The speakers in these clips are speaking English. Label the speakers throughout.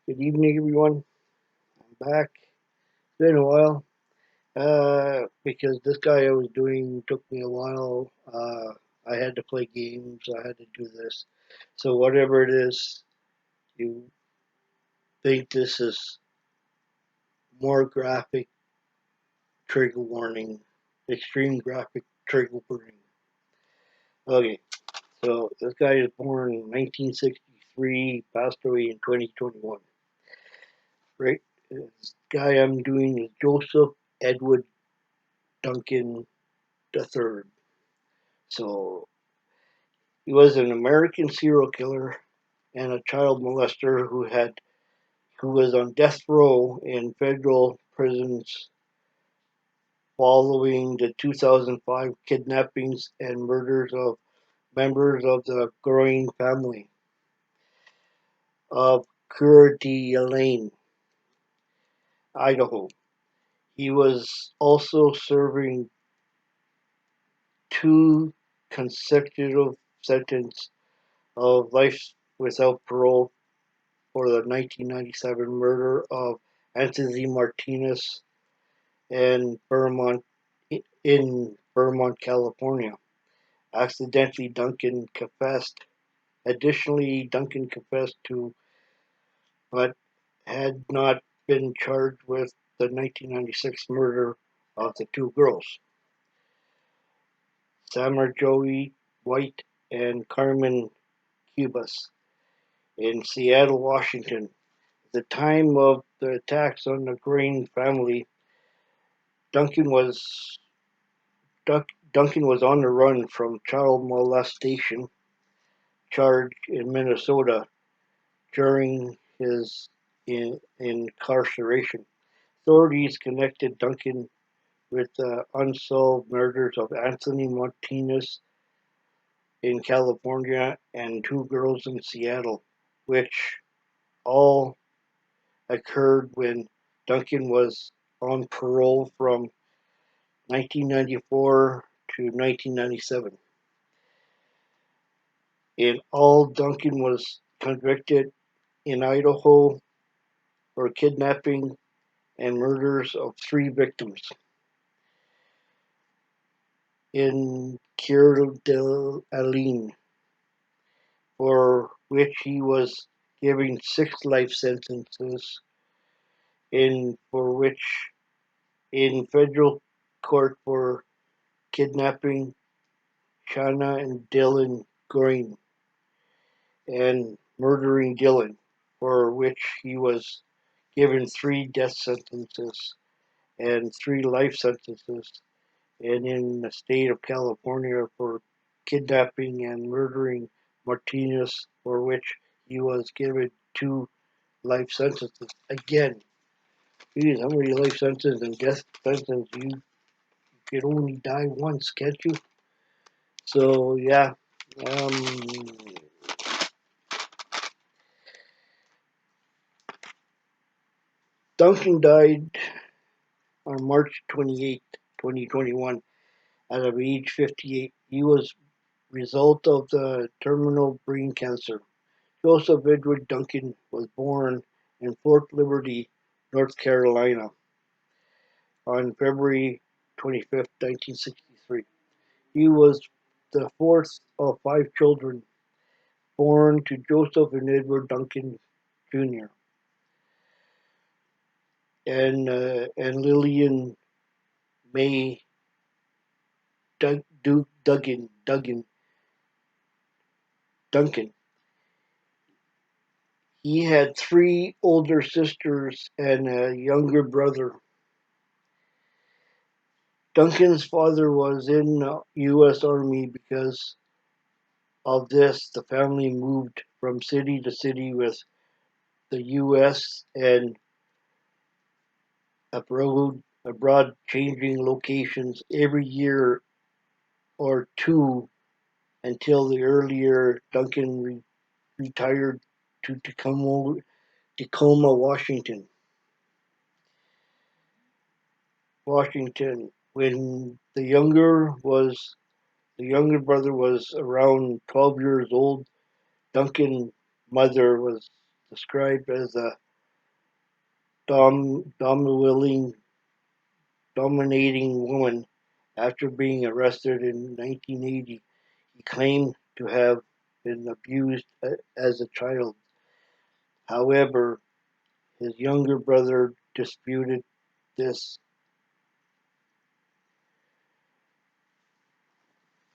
Speaker 1: Good evening, everyone. I'm back. It's been a while because this guy I was doing took me a while. I had to play games. I had to do this. So whatever it is, you think this is more graphic trigger warning, extreme graphic trigger warning. Okay, so this guy is born in 1963, passed away in 2021. Right? This guy I'm doing is Joseph Edward Duncan III. So he was an American serial killer and a child molester who was on death row in federal prisons following the 2005 kidnappings and murders of members of the growing family of Coeur d'Alene, Idaho. He was also serving two consecutive sentences of life without parole for the 1997 murder of Anthony Martinez in Vermont, California. Accidentally, Duncan confessed. Additionally, Duncan confessed to, but had not been charged with the 1996 murder of the two girls, Summer Joey White and Carmen Cubas, in Seattle, Washington. At the time of the attacks on the Green family, Duncan was Duncan was on the run from child molestation charge in Minnesota during his incarceration. Authorities connected Duncan with the unsolved murders of Anthony Martinez in California and two girls in Seattle, which all occurred when Duncan was on parole from 1994 to 1997. In all, Duncan was convicted in Idaho for kidnapping and murders of three victims in Coeur d'Alene, for which he was given six life sentences, in for which in federal court for kidnapping Shanna and Dylan Green and murdering Dylan, for which he was given three death sentences and three life sentences, and in the state of California for kidnapping and murdering Martinez, for which he was given two life sentences. Again, geez, how many life sentences and death sentences? You could only die once, can't you? So, yeah. Um, Duncan died on March 28, 2021, at of age 58. He was result of the terminal brain cancer. Joseph Edward Duncan was born in Fort Liberty, North Carolina on February 25th, 1963. He was the fourth of five children born to Joseph and Edward Duncan Jr. and Lillian May Duncan. He had three older sisters and a younger brother. Duncan's father was in the U.S. Army. Because of this, the family moved from city to city with the U.S. and abroad, changing locations every year or two until the earlier Duncan retired to Tacoma, Washington. When the younger brother was around 12 years old, Duncan's mother was described as a dominating woman after being arrested in 1980. He claimed to have been abused as a child. However, his younger brother disputed this.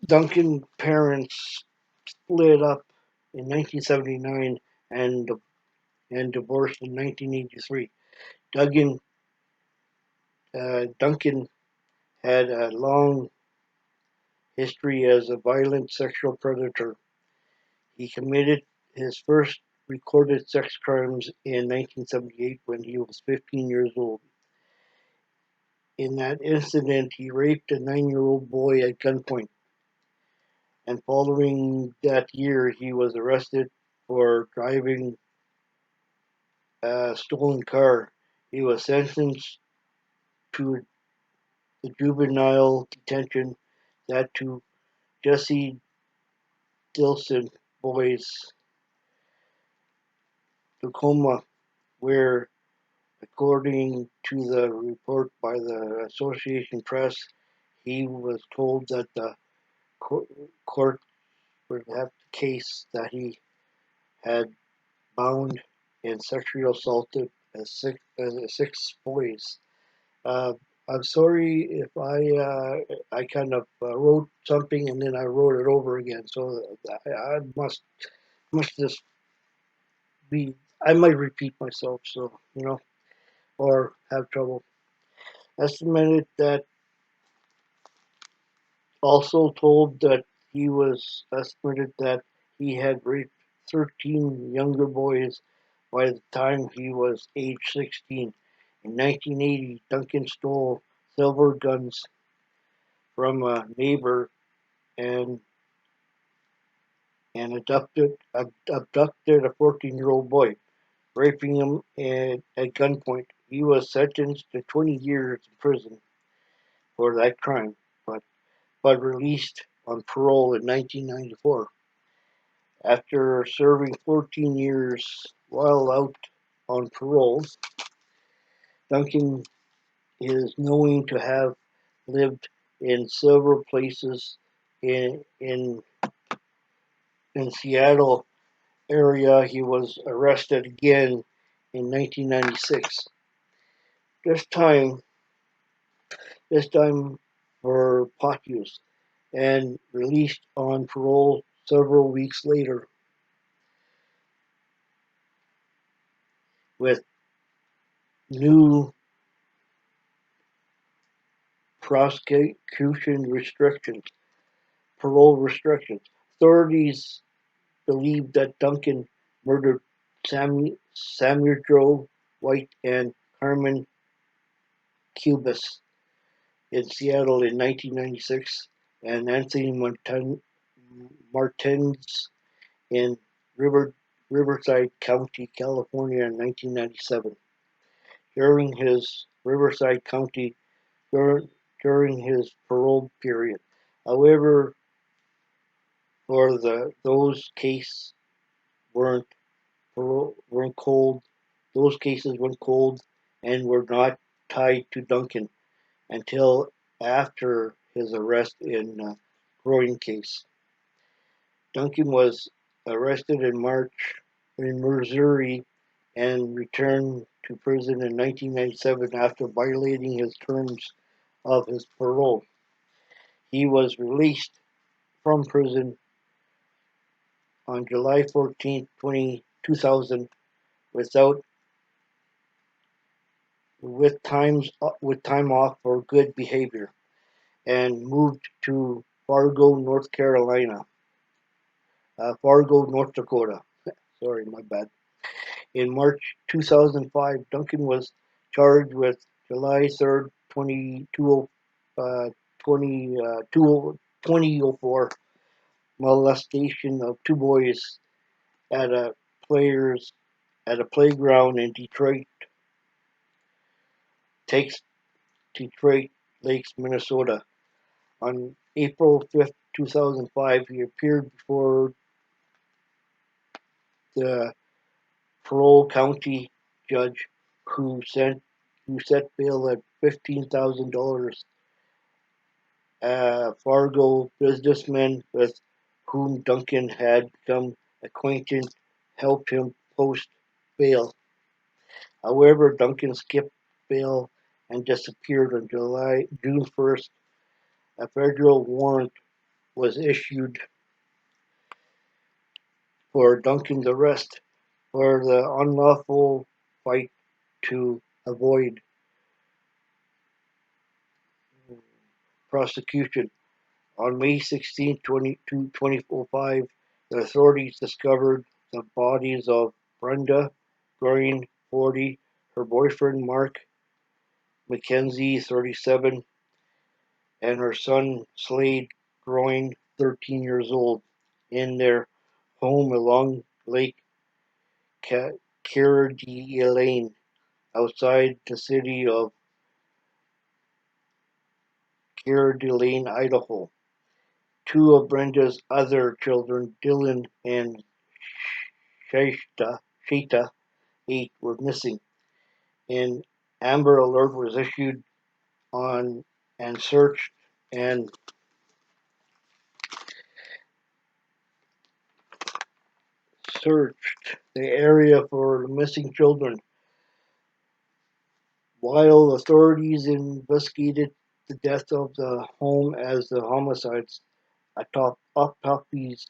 Speaker 1: Duncan's parents split up in 1979 and and divorced in 1983. Duncan had a long history as a violent sexual predator. He committed his first recorded sex crimes in 1978 when he was 15 years old. In that incident, he raped a 9-year-old boy at gunpoint, and following that year, he was arrested for driving a stolen car. He was sentenced to the juvenile detention that to Jesse Dilson Boys Tacoma, where, according to the report by the Association Press, he was told that the court would have the case that he had bound and sexually assaulted six boys. Uh, I'm sorry if I kind of wrote something and then I wrote it over again. So I must just be. I might repeat myself. So or have trouble. Estimated that also told that he was estimated that he had raped 13 younger boys by the time he was age 16. In 1980, Duncan stole silver guns from a neighbor and abducted a 14-year-old boy, raping him at gunpoint. He was sentenced to 20 years in prison for that crime, but released on parole in 1994. After serving 14 years while out on parole, Duncan is known to have lived in several places in Seattle area. He was arrested again in 1996. This time, this time for pot use, and released on parole several weeks later with new prosecution restrictions, parole restrictions. Authorities believe that Duncan murdered Samuel Joe White and Carmen Cubas in Seattle in 1996 and Anthony Martins in Riverside County, California in 1997. During his Riverside County during his parole period. However, for those cases weren't weren't cold. Those cases went cold and were not tied to Duncan until after his arrest in Groin case. Duncan was arrested in March in Missouri and returned to prison in 1997 after violating his terms of his parole. He was released from prison on July 14, 2000 without with time off for good behavior and moved to Fargo, North Dakota. Sorry, my bad. In March 2005, Duncan was charged with July 3rd, 2004 molestation of two boys at a players at a playground in takes Detroit Lakes, Minnesota. On April 5th, 2005, he appeared before the parole county judge who sent who set bail at $15,000. A Fargo businessman with whom Duncan had become acquainted helped him post bail. However, Duncan skipped bail and disappeared on June 1st. A federal warrant was issued for Duncan's arrest for the unlawful fight to avoid prosecution. On May 16, 2005, the authorities discovered the bodies of Brenda Green, 40, her boyfriend Mark Mackenzie, 37, and her son Slade Groin, 13 years old, in their home along Lake Coeur d'Alene, outside the city of Coeur d'Alene, Idaho. Two of Brenda's other children, Dylan and Sheeta, 8, were missing. An Amber Alert was issued on and and searched the area for the missing children. While authorities investigated the death of the home as the homicides, autopsies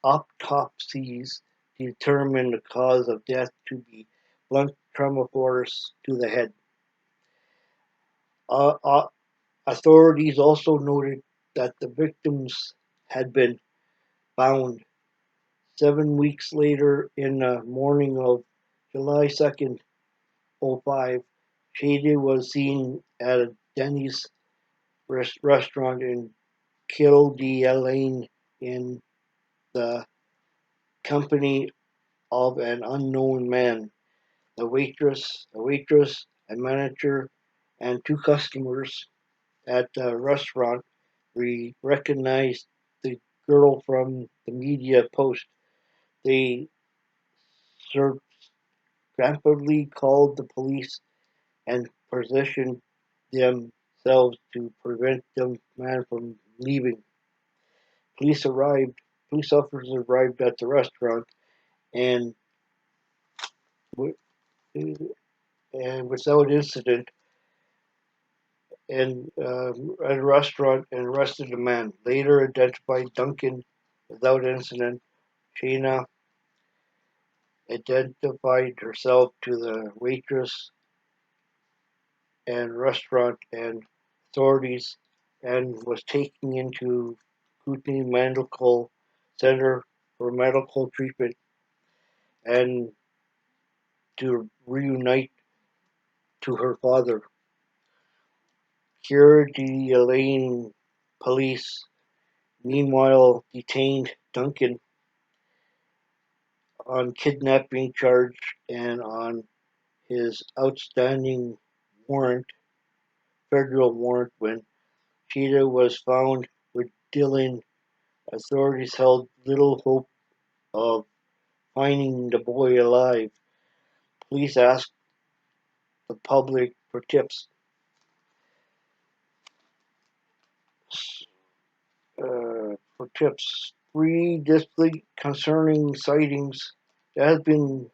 Speaker 1: autopsies determined the cause of death to be blunt trauma force to the head. Uh, uh, Authorities also noted that the victims had been found 7 weeks later in the morning of July 2nd, 05. Shady was seen at a Denny's restaurant in Coeur d'Alene in the company of an unknown man. A waitress, a manager, and two customers at the restaurant recognized the girl from the media post. They rapidly called the police and positioned themselves to prevent the man from leaving. Police arrived. Police officers arrived at the restaurant and, and without incident, at a restaurant and arrested the man. Later identified Duncan without incident. Shayna identified herself to the waitress and restaurant and authorities and was taken into Kootenai Medical Center for medical treatment and to reunite to her father. Coeur d'Alene police meanwhile detained Duncan on kidnapping charge and on his outstanding warrant, federal warrant, when Cheetah was found with Dylan. Authorities held little hope of finding the boy alive. Police asked the public for tips. Three distinct concerning sightings. There has been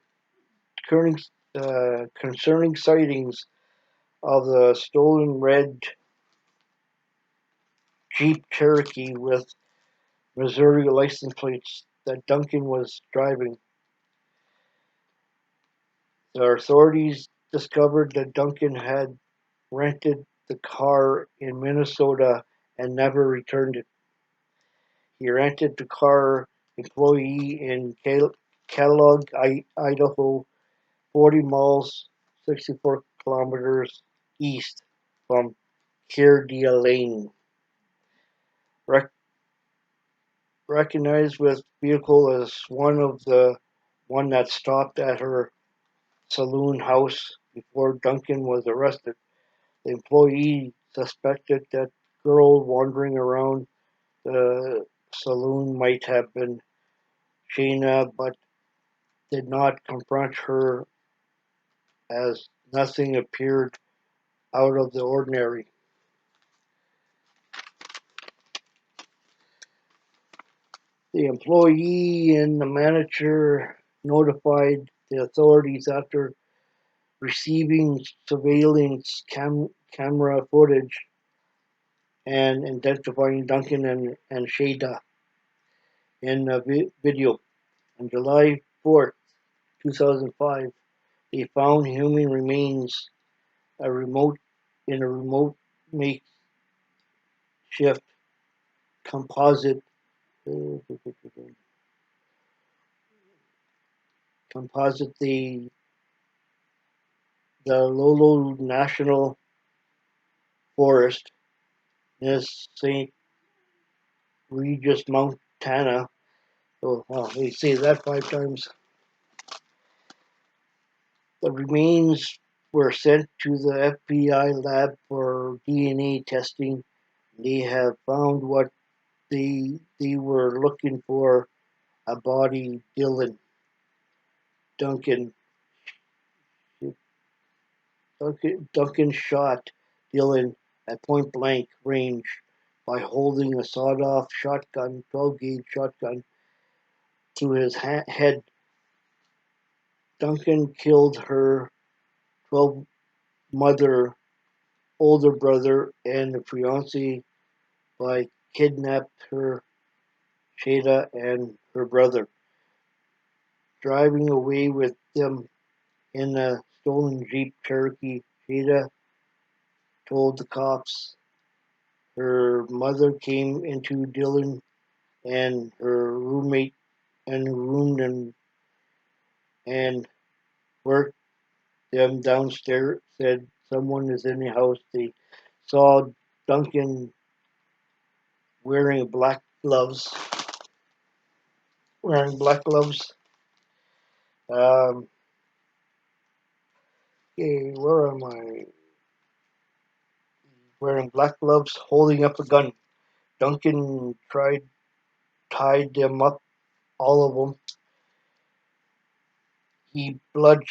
Speaker 1: concerning sightings of the stolen red Jeep Cherokee with Missouri license plates that Duncan was driving. The authorities discovered that Duncan had rented the car in Minnesota and never returned it. He rented the car employee in Kellogg, Idaho, 40 miles, 64 kilometers east from Coeur d'Alene. Rec- Recognized with vehicle as one that stopped at her saloon house before Duncan was arrested. The employee suspected that girl wandering around the saloon might have been Shayna, but did not confront her as nothing appeared out of the ordinary. The employee and the manager notified the authorities after receiving surveillance camera footage and identifying Duncan and Shada in a video. On July 4th, 2005, they found human remains a remote in a remote makeshift composite composite the Lolo National Forest in St. Regis, Montana. Oh, wow, they say that 5 times. The remains were sent to the FBI lab for DNA testing. They have found what they were looking for: a body. Duncan Duncan shot Dylan at point blank range by holding a sawed-off shotgun, 12-gauge shotgun, to his head. Duncan killed her 12 mother, older brother, and the fiance by kidnapped her, Shada, and her brother, driving away with them in a stolen Jeep Cherokee. Shada told the cops her mother came into Dylan and her roommate and roomed and worked them downstairs. Said someone is in the house. They saw Duncan wearing black gloves. Wearing black gloves. Um, okay, where am I? Wearing black gloves, holding up a gun. Duncan tied them up, all of them. He bludgeoned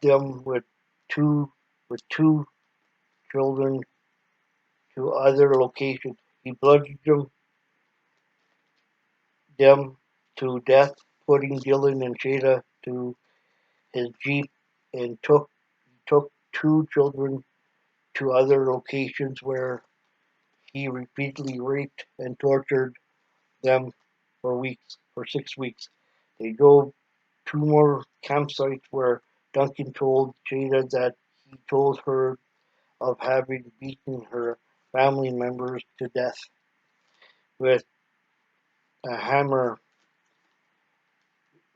Speaker 1: them with two children to other locations. He bludgeoned them to death, putting Dylan and Shada to his jeep, and took two children to other locations where he repeatedly raped and tortured them for 6 weeks. They drove two more campsites where Duncan told Shada that he told her of having beaten her family members to death with a hammer.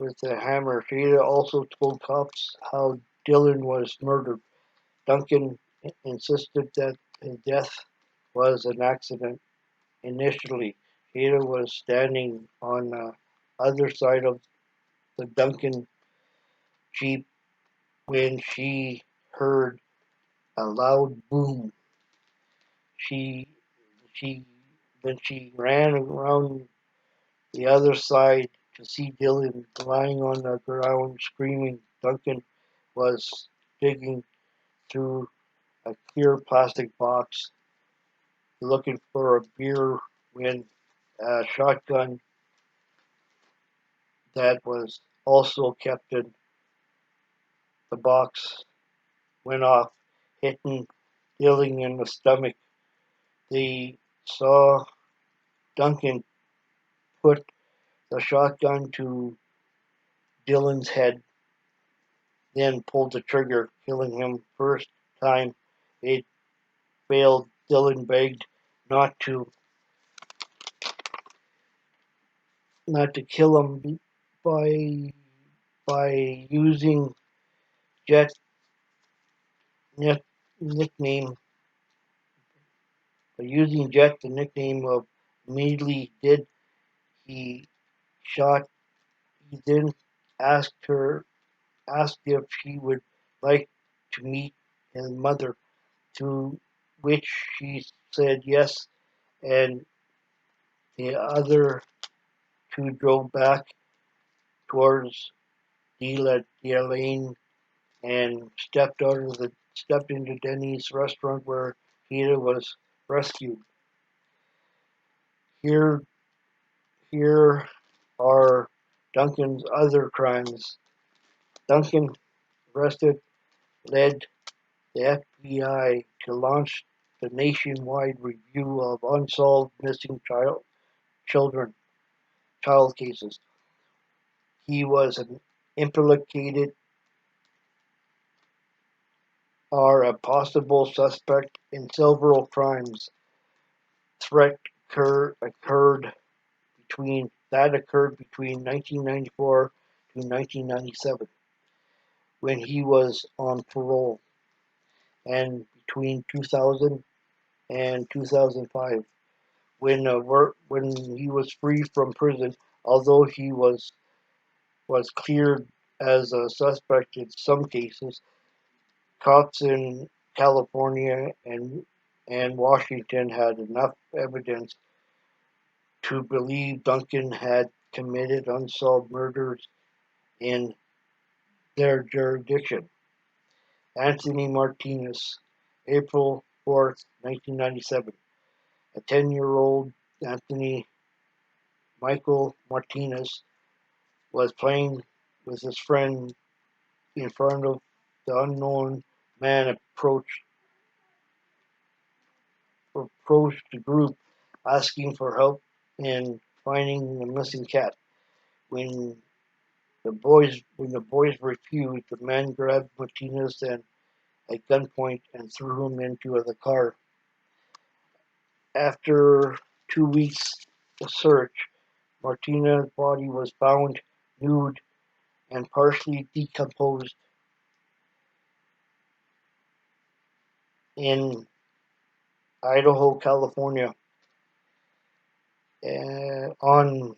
Speaker 1: Shada also told cops how Dylan was murdered. Duncan insisted that his death was an accident. Initially, Shada was standing on the other side of the Duncan Jeep when she heard a loud boom. She she then she ran around the other side to see Dylan lying on the ground screaming. Duncan was digging through a clear plastic box looking for a beer when a shotgun that was also kept in the box went off, hitting Dylan in the stomach. They saw Duncan put the shotgun to Dylan's head, then pulled the trigger, killing him first time. It failed. Dylan begged not to not to kill him by by using Jet nickname by using Jet the nickname of immediately did he shot. He then asked her asked if she would like to meet his mother, to which she said yes, and the other two drove back towards the lane and stepped into Denny's restaurant where Hida was rescued. Here here are Duncan's other crimes. Duncan, arrested, led the FBI to launch the nationwide review of unsolved missing children child cases. He was an implicated or a possible suspect in several crimes. Threat occurred between 1994 to 1997 when he was on parole, and between 2000 and 2005 when he was free from prison. Although he was cleared as a suspect in some cases, cops in California and Washington had enough evidence to believe Duncan had committed unsolved murders in their jurisdiction. Anthony Martinez, April 4th, 1997. A 10-year-old Anthony Michael Martinez was playing with his friend in front of the unknown man approached the group asking for help in finding the missing cat. When the boys refused, the man grabbed Martinez and at gunpoint and threw him into the car. After 2 weeks of search, Martinez's body was found nude and partially decomposed in Idaho, California. On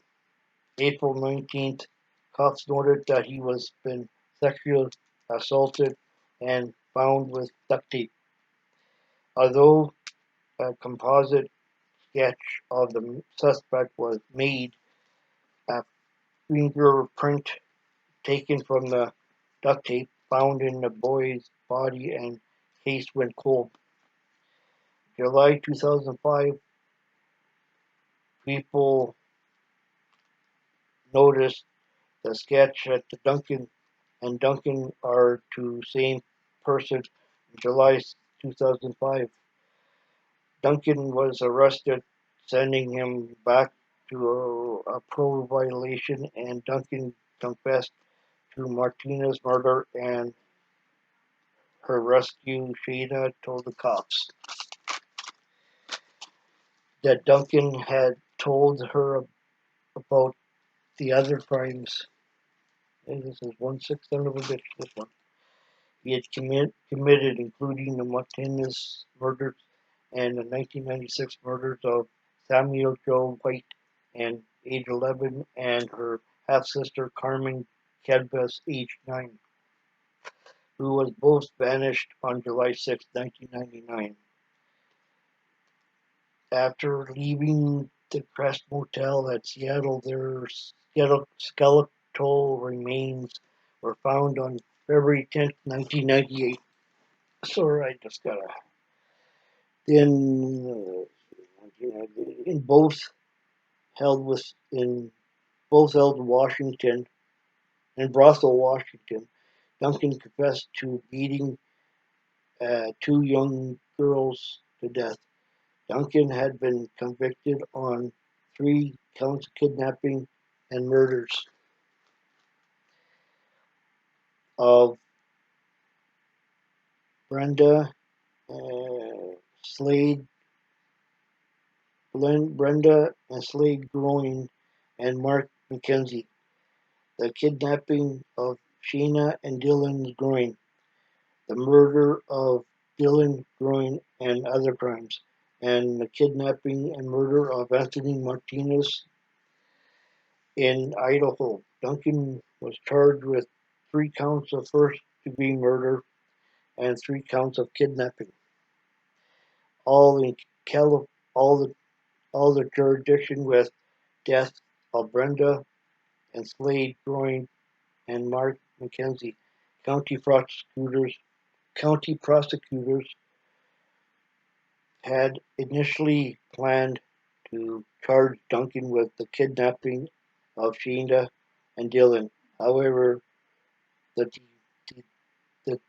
Speaker 1: April 19th, cops noted that he was been sexually assaulted and found with duct tape. Although a composite sketch of the suspect was made, a fingerprint taken from the duct tape found in the boy's body and case went cold. July 2005, people noticed the sketch at the Duncan are to same person. In July 2005, Duncan was arrested, sending him back to a parole violation, and Duncan confessed to Martina's murder and her rescue. Shada told the cops that Duncan had told her about the other crimes. And this is 1/6 son of a bitch, this one. He had committed, including the Martinez murders and the 1996 murders of Samuel Joe White, and age 11, and her half-sister Carmen Cadves, age 9, who was both vanished on July 6, 1999. After leaving the Crest Motel at Seattle, their skeletal remains were found on February 10th, 1998. Sorry, I just gotta. Then, in held with in both held in Washington, in Brothel, Washington, Duncan confessed to beating two young girls to death. Duncan had been convicted on 3 counts of kidnapping and murders of Brenda Slade, Brenda and Slade Groin, and Mark McKenzie. The kidnapping of Sheena and Dylan Groin, the murder of Dylan Groin and other crimes, and the kidnapping and murder of Anthony Martinez in Idaho. Duncan was charged with 3 counts of first-degree murder and 3 counts of kidnapping, all in all the jurisdiction with death of Brenda and Slade Groin and Mark McKenzie. County prosecutors county prosecutors had initially planned to charge Duncan with the kidnapping of Sheena and Dylan. However, the, the, the,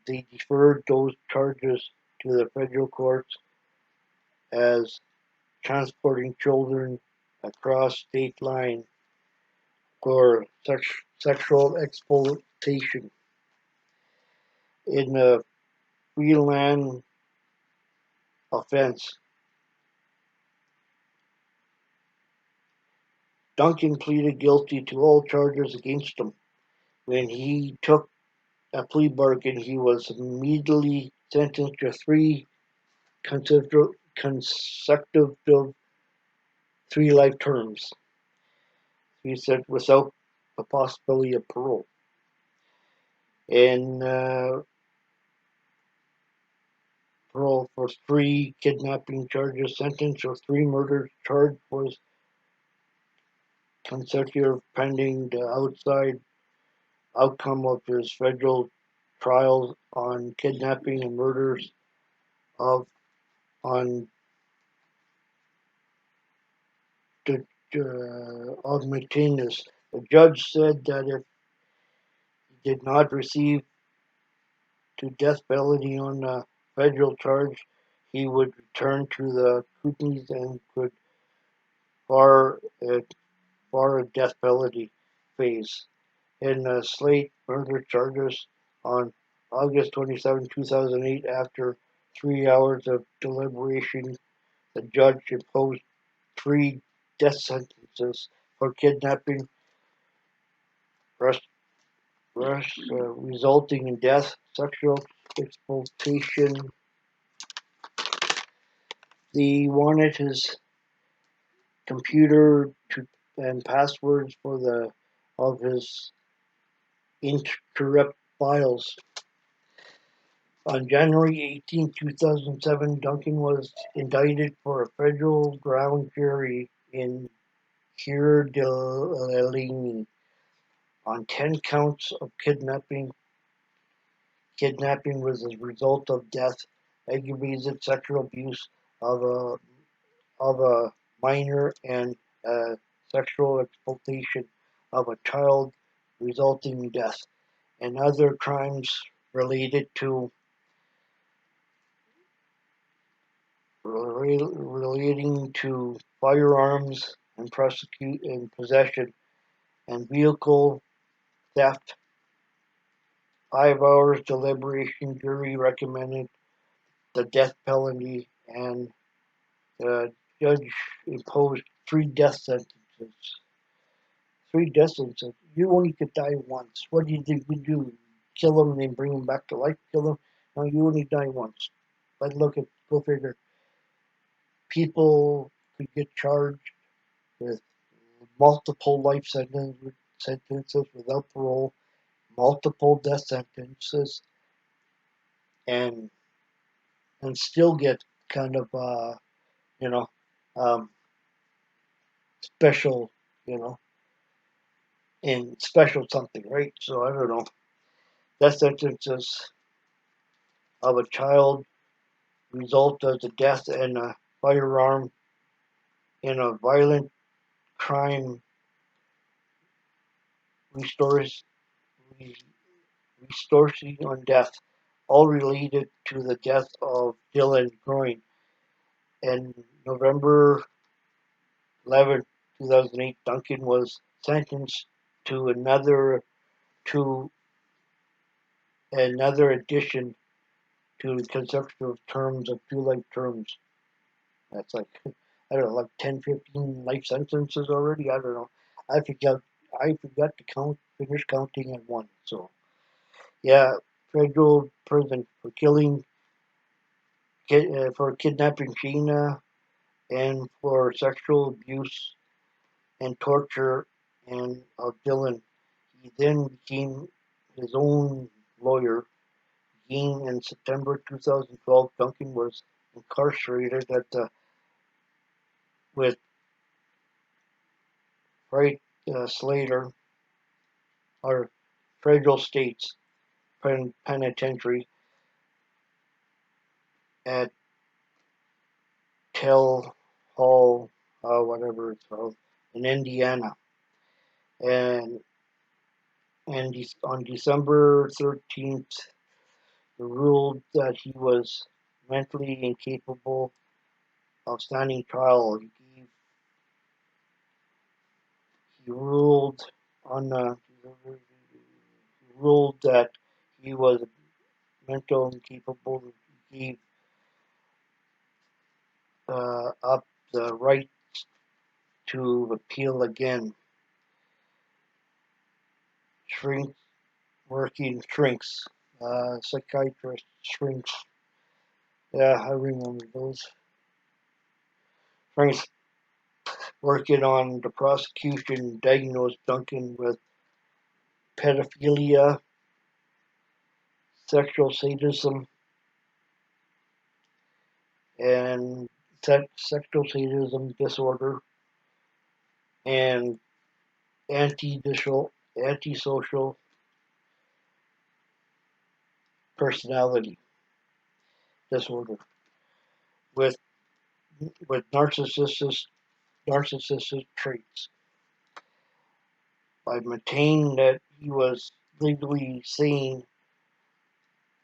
Speaker 1: they deferred those charges to the federal courts as transporting children across state line for sexual exploitation. In a freeland offense, Duncan pleaded guilty to all charges against him. When he took a plea bargain, he was immediately sentenced to three consecutive 3 life terms. He said without the possibility of parole. And parole for 3 kidnapping charges, sentence for 3 murders charge was consecutive pending the outside outcome of his federal trials on kidnapping and murders of on the of Martinez. The judge said that if he did not receive to death penalty on a federal charge, he would return to the Kootenays and could bar a death penalty phase. In the slate murder charges on August 27, 2008, after 3 hours of deliberation, the judge imposed 3 death sentences for kidnapping, resulting in death, sexual exploitation. He wanted his computer and passwords for the of his interrupt files. On January 18, 2007, Duncan was indicted for a federal grand jury in Coeur d'Alene on 10 counts of kidnapping. Kidnapping was a result of death, aggravated sexual abuse of a minor, and sexual exploitation of a child resulting in death, and other crimes related to relating to firearms and possession and vehicle theft. 5 hours deliberation, jury recommended the death penalty, and the judge imposed 3 death sentences. 3 death sentences. You only could die once. What do you think we do? Kill them and then bring them back to life? Kill them? No, you only die once. But look at, go figure. People could get charged with multiple life sentences without parole, multiple death sentences, and still get kind of you know um, special, you know, in special something, right? So I don't know. Death sentences of a child result as a death and a firearm in a violent crime restores restoration on death, all related to the death of Dylan Groin. And November 11, 2008, Duncan was sentenced to to another addition to consecutive terms of 2 life terms. That's like, I don't know, like 10, 15 life sentences already. I don't know. I forgot. I forgot to finish counting at one. So yeah, federal prison for kidnapping Sheena and for sexual abuse and torture and of Dylan. He then became his own lawyer. In September 2012, Duncan was incarcerated with Wright Slater, or federal states penitentiary at Tell Hall, whatever it's called, in Indiana. And on December 13th, ruled that he was mentally incapable of standing trial. He ruled on ruled that he was mental incapable. He gave up the right to appeal again. Shrink, working shrinks, psychiatrist shrinks. Yeah, I remember those. Shrinks working on the prosecution diagnosed Duncan with pedophilia, sexual sadism, and sexual sadism disorder, and antisocial personality disorder with narcissistic traits. I maintain that he was legally sane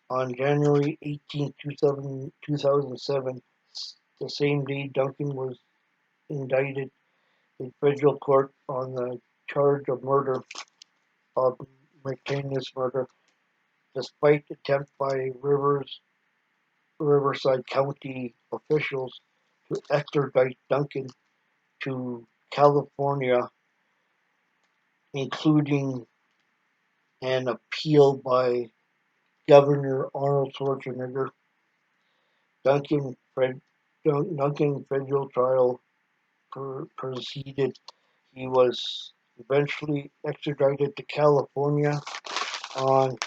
Speaker 1: on January 18, 2007, the same day Duncan was indicted in federal court on the charge of murder, of McCain's murder, despite attempt by Riverside County officials to extradite Duncan to California, including an appeal by Governor Arnold Schwarzenegger. Duncan, Duncan federal trial proceeded. He was eventually extradited to California on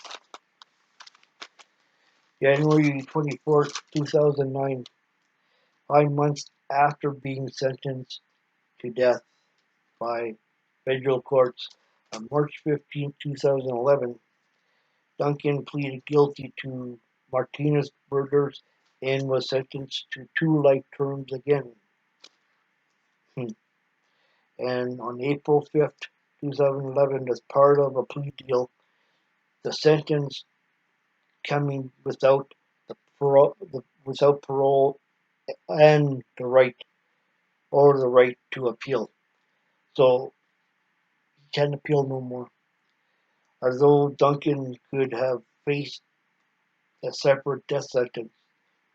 Speaker 1: January 24th, 2009, 5 months after being sentenced to death by federal courts. On March 15, 2011, Duncan pleaded guilty to Martinez murders and was sentenced to 2 life terms again. And on April 5th, 2011, as part of a plea deal, the sentence coming without parole and the right to appeal. So he can't appeal no more. Although Duncan could have faced a separate death sentence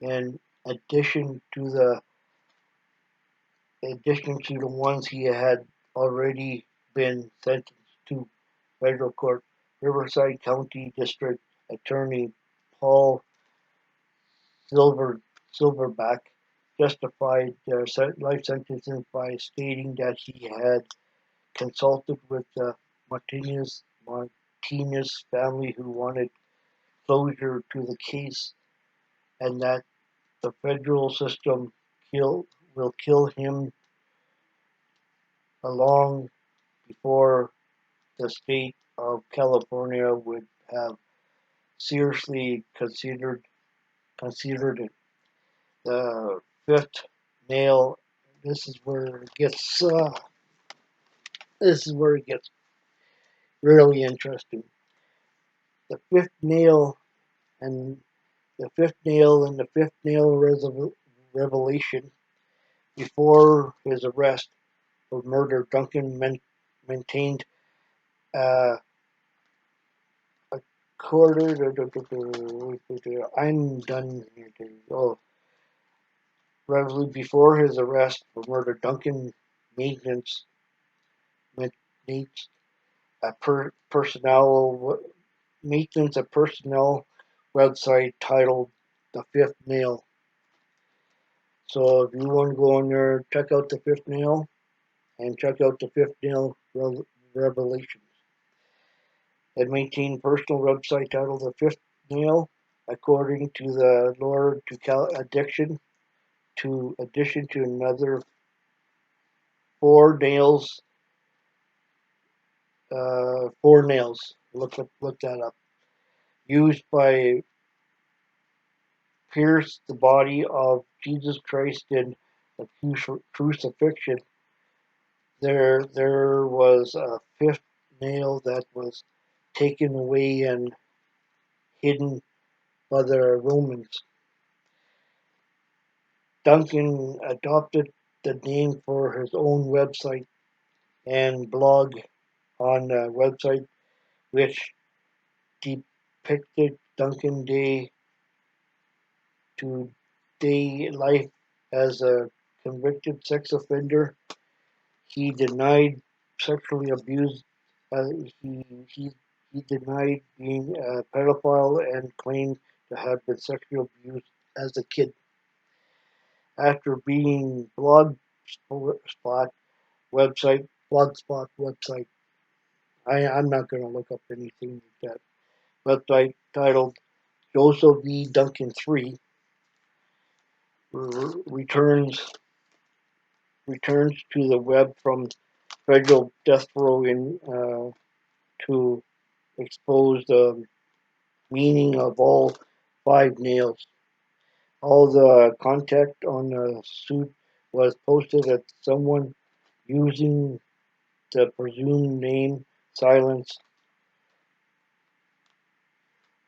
Speaker 1: in addition to the ones he had already been sentenced to. Federal court, Riverside County District Attorney Paul Silverback justified their life sentences by stating that he had consulted with the Martinez family, who wanted closure to the case, and that the federal system will kill him long before the state of California would have seriously considered it. The fifth nail. This is where it gets. This is where it gets really interesting. The fifth nail and the fifth nail revelation. Before his arrest for murder, Duncan maintained a quarter. I'm done here. Oh, before his arrest for murder, Duncan maintenance a personnel maintenance a personnel website titled The Fifth Nail. So if you want to go on there, check out The Fifth Nail and check out The Fifth Nail Revelations. It maintained personal website titled The Fifth Nail, according to the lore to addiction, to addition to another 4 nails 4 nails. Look that up. Used by pierce the body of Jesus Christ in the crucifixion. There was a fifth nail that was taken away and hidden by the Romans. Duncan adopted the name for his own website and blog on a website which depicted Duncan day to day life as a convicted sex offender. He denied sexually abused. Uh, he, he he denied being a pedophile and claimed to have been sexually abused as a kid. After being blogspot website, I'm not going to look up anything like that. Website titled Joseph V. Duncan 3 returns returns to the web from federal death row to expose the meaning of all 5 nails. All the content on the suit was posted at someone using the presumed name Silence,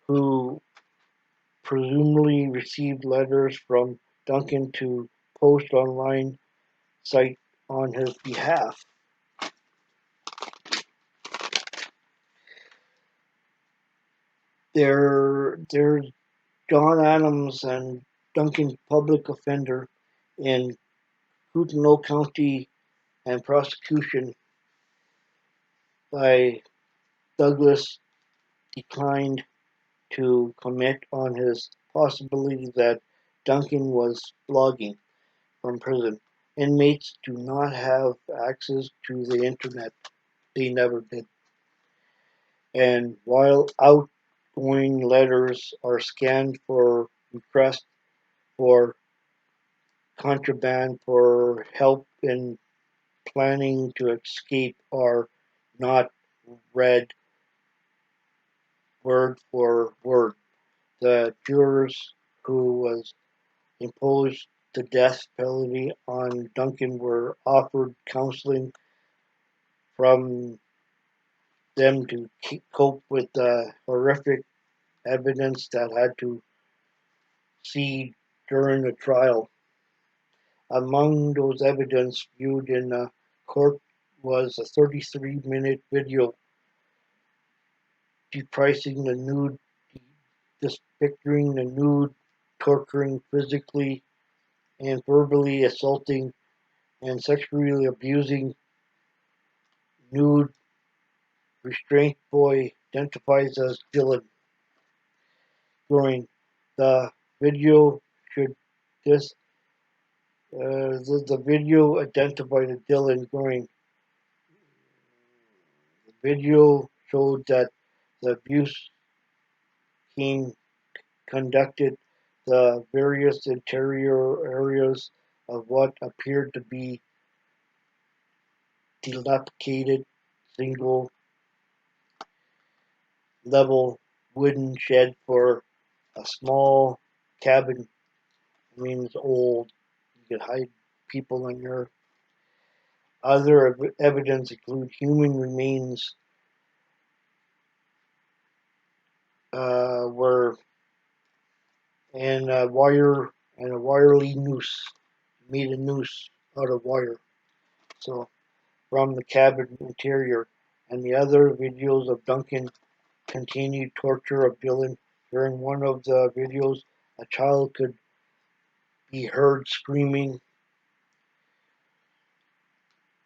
Speaker 1: who presumably received letters from Duncan to post online site on his behalf. There's John Adams and Duncan public offender in Kootenai County and prosecution by Douglas declined to comment on his possibility that Duncan was blogging from prison. Inmates do not have access to the internet. They never did. And while outgoing letters are scanned for requests for contraband for help in planning to escape are not read word for word. The jurors who was imposed the death penalty on Duncan were offered counseling from them to cope with the horrific evidence that had to see during the trial. Among those evidence viewed in the court was a 33-minute video depicting the nude, depicting the nude, torturing physically and verbally assaulting and sexually abusing nude restraint boy identifies as Dylan Growing. The video should this the video identified as Dylan Growing. The video showed that the abuse team conducted the various interior areas of what appeared to be dilapidated single level wooden shed for a small cabin. I mean, it's old. You could hide people in there. Other evidence include human remains were and a wire and a wirely noose. Made a noose out of wire. So from the cabin interior, and the other videos of Duncan continued torture of Dylan. During one of the videos, a child could be heard screaming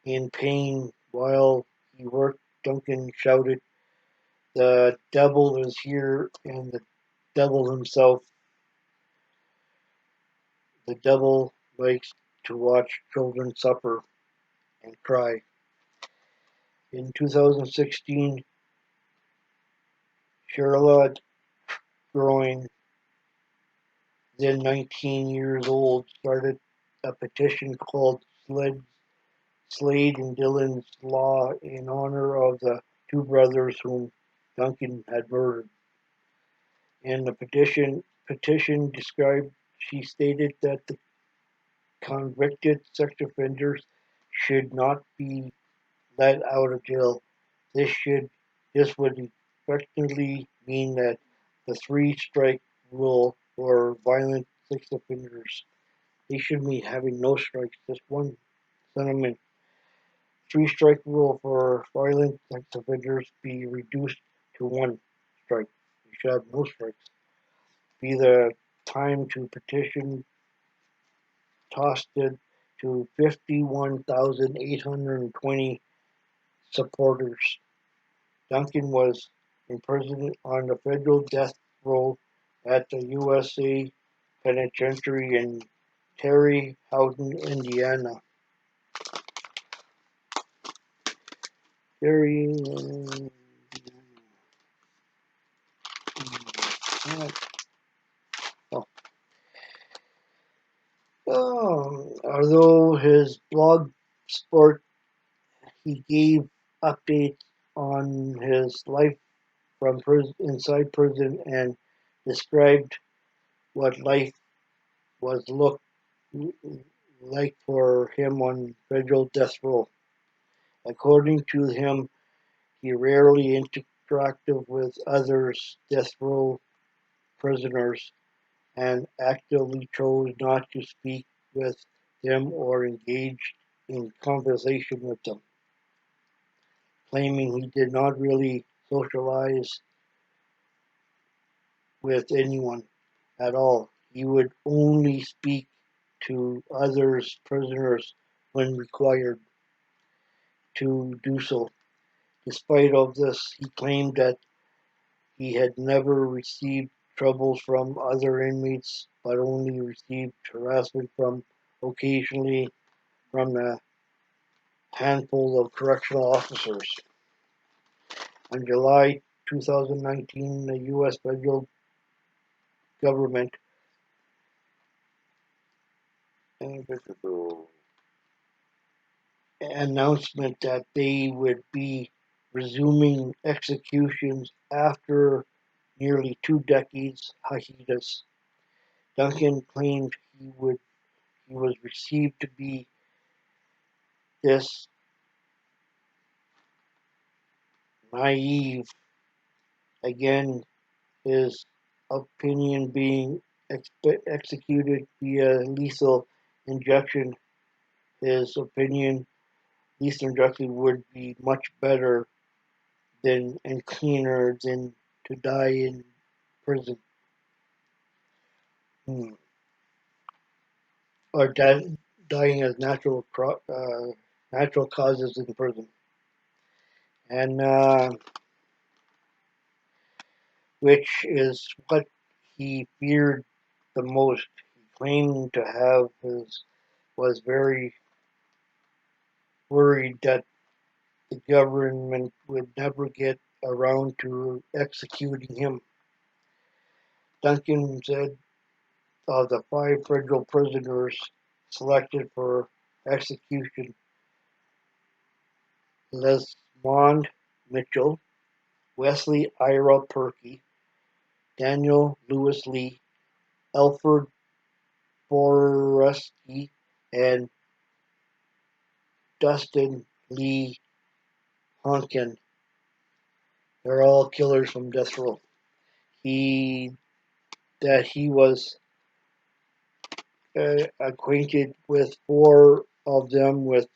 Speaker 1: in pain while he worked. Duncan shouted, "The devil is here," and the devil himself, the devil likes to watch children suffer and cry. In 2016, Charlotte Growing, then 19 years old, started a petition called Slade and Dylan's Law in honor of the two brothers whom Duncan had murdered. In the petition described, she stated that the convicted sex offenders should not be let out of jail. This should this would effectively mean that the three-strike rule for violent sex offenders, they should be having no strikes, just one sentiment. Three-strike rule for violent sex offenders be reduced to one strike. You should have no strikes. Be the time to petition tossed it to 51,820 supporters. Duncan was imprisoned on the federal death row at the USA Penitentiary in Terre Haute, Indiana. Terry, although his blog sport, he gave updates on his life from prison, inside prison, and described what life was looked like for him on federal death row. According to him, he rarely interacted with others death row prisoners and actively chose not to speak with them or engage in conversation with them, claiming he did not really socialize with anyone at all. He would only speak to others prisoners when required to do so. Despite of this, he claimed that he had never received troubles from other inmates, but only received harassment from occasionally from a handful of correctional officers. On July 2019, the U.S. federal government announcement that they would be resuming executions after nearly 2 decades hiatus. Duncan claimed he was received to be this naive, again his opinion being executed via lethal injection. His opinion, lethal injection would be much better than and cleaner than to die in prison. Or dying as natural causes in prison, and which is what he feared the most. He claimed to have was very worried that the government would never get around to executing him. Duncan said of the five federal prisoners selected for execution, Lesmond Mitchell, Wesley Ira Perky, Daniel Lewis Lee, Alfred Borowski, and Dustin Lee Honkin. They're all killers from death row. He was acquainted with four of them would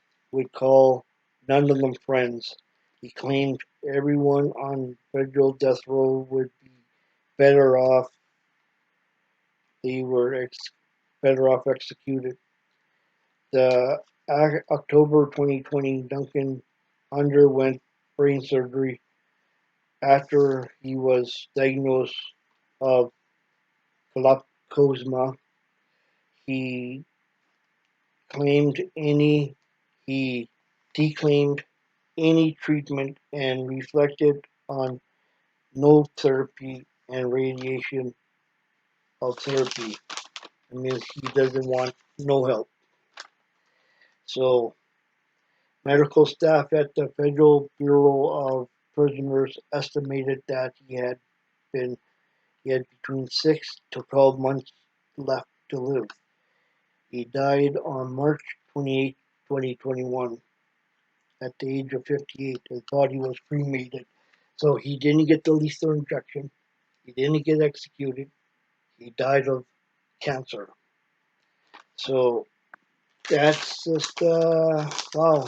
Speaker 1: call none of them friends. He claimed everyone on federal death row would be better off. They were better off executed. The October 2020, Duncan underwent brain surgery after he was diagnosed of glaucoma. He claimed any he declaimed any treatment and reflected on no therapy and radiation of therapy. It means he doesn't want no help. So medical staff at the Federal Bureau of prisoners estimated that been he had between 6 to 12 months left to live. He died on March 28, 2021, at the age of 58. His body was cremated. So he didn't get the lethal injection. He didn't get executed. He died of cancer. So that's just, wow,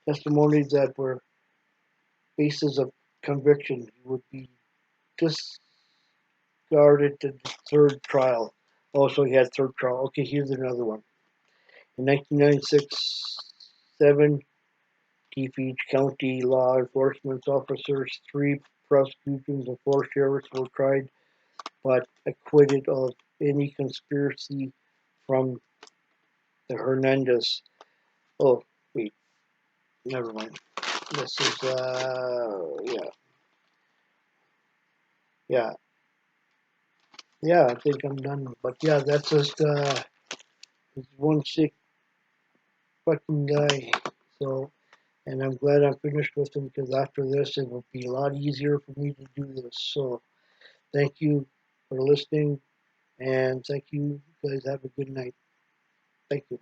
Speaker 1: testimonies that were basis of conviction. He would be discarded to the third trial. Also, he had third trial. Okay, here's another one. In 1996, 7 DeFeach County law enforcement officers, 3 prosecutions, and 4 sheriffs were tried but acquitted of any conspiracy from the Hernandez. Oh, wait, never mind. This is, yeah, yeah, I think I'm done. But yeah, that's just, this one sick fucking guy. So, and I'm glad I'm finished with him because after this, it will be a lot easier for me to do this. So, thank you for listening, and thank you guys. Have a good night. Thank you.